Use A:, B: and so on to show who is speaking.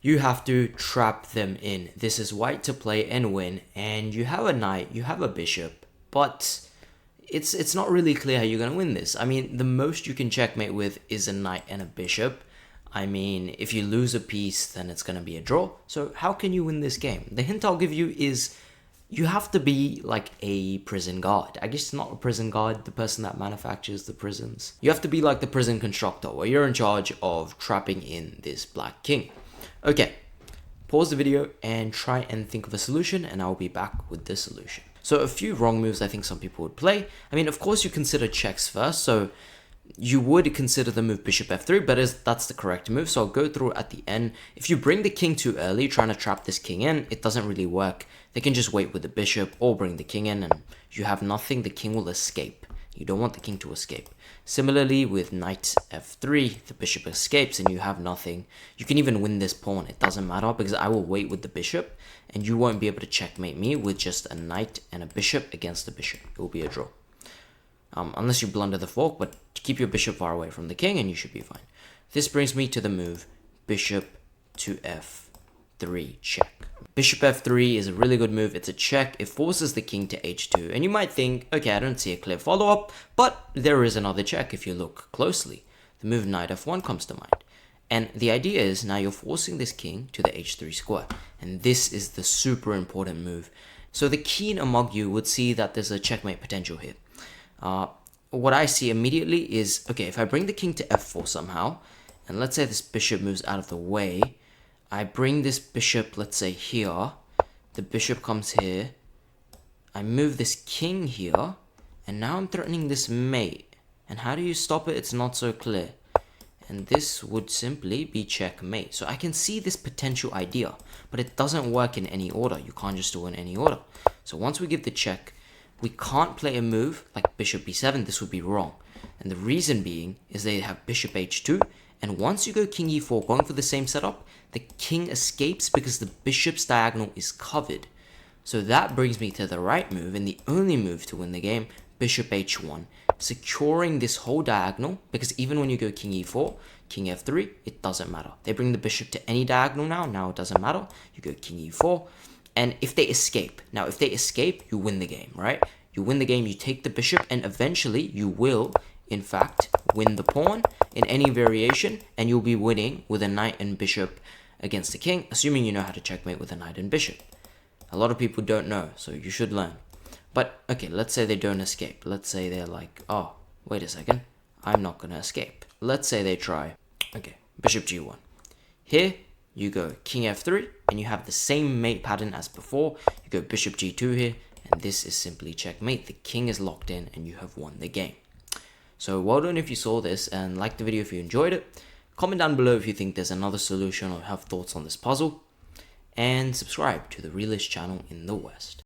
A: You have to trap them in. This is white to play and win, and you have a knight, you have a bishop, but it's not really clear how you're going to win this. I mean, the most you can checkmate with is a knight and a bishop. I mean, if you lose a piece, then it's going to be a draw. So how can you win this game? The hint I'll give you is you have to be like a prison guard. I guess not a prison guard, the person that manufactures the prisons. You have to be like the prison constructor, where you're in charge of trapping in this black king. Okay, pause the video and try and think of a solution, and I'll be back with the solution. So a few wrong moves I think some people would play. I mean, of course you consider checks first, so you would consider the move bishop f3, but that's the correct move, so I'll go through at the end. If you bring the king too early, trying to trap this king in, it doesn't really work. They can just wait with the bishop or bring the king in, and you have nothing. The king will escape. You don't want the king to escape. Similarly, with knight f3, the bishop escapes and you have nothing. You can even win this pawn. It doesn't matter because I will wait with the bishop and you won't be able to checkmate me with just a knight and a bishop against the bishop. It will be a draw. Unless you blunder the fork, but keep your bishop far away from the king and you should be fine. This brings me to the move bishop to f3 check. Bishop f3 is a really good move. It's a check. It forces the king to h2. And you might think, okay, I don't see a clear follow-up, but there is another check if you look closely. The move knight f1 comes to mind. And the idea is now you're forcing this king to the h3 square. And this is the super important move. So the keen among you would see that there's a checkmate potential here. What I see immediately is, okay, if I bring the king to f4 somehow, and let's say this bishop moves out of the way, I bring this bishop, let's say here, the bishop comes here, I move this king here, and now I'm threatening this mate. And how do you stop it? It's not so clear. And this would simply be checkmate. So I can see this potential idea, but it doesn't work in any order. You can't just do it in any order. So once we give the check, we can't play a move like bishop b7. This would be wrong. And the reason being is they have bishop h2, and once you go king e4, going for the same setup, the king escapes because the bishop's diagonal is covered. So that brings me to the right move, and the only move to win the game, bishop h1, securing this whole diagonal, because even when you go king e4, king f3, it doesn't matter. They bring the bishop to any diagonal now it doesn't matter. You go king e4, and if they escape, you win the game, right? You win the game, you take the bishop, and eventually you will, in fact, win the pawn in any variation, and you'll be winning with a knight and bishop against the king, assuming you know how to checkmate with a knight and bishop. A lot of people don't know, so you should learn. But, okay, let's say they don't escape. Let's say they're like, oh, wait a second, I'm not going to escape. Let's say they try, okay, bishop g1. Here, you go king f3, and you have the same mate pattern as before. You go bishop g2 here, and this is simply checkmate. The king is locked in, and you have won the game. So well done if you saw this, and like the video if you enjoyed it. Comment down below if you think there's another solution or have thoughts on this puzzle. And subscribe to the realest channel in the West.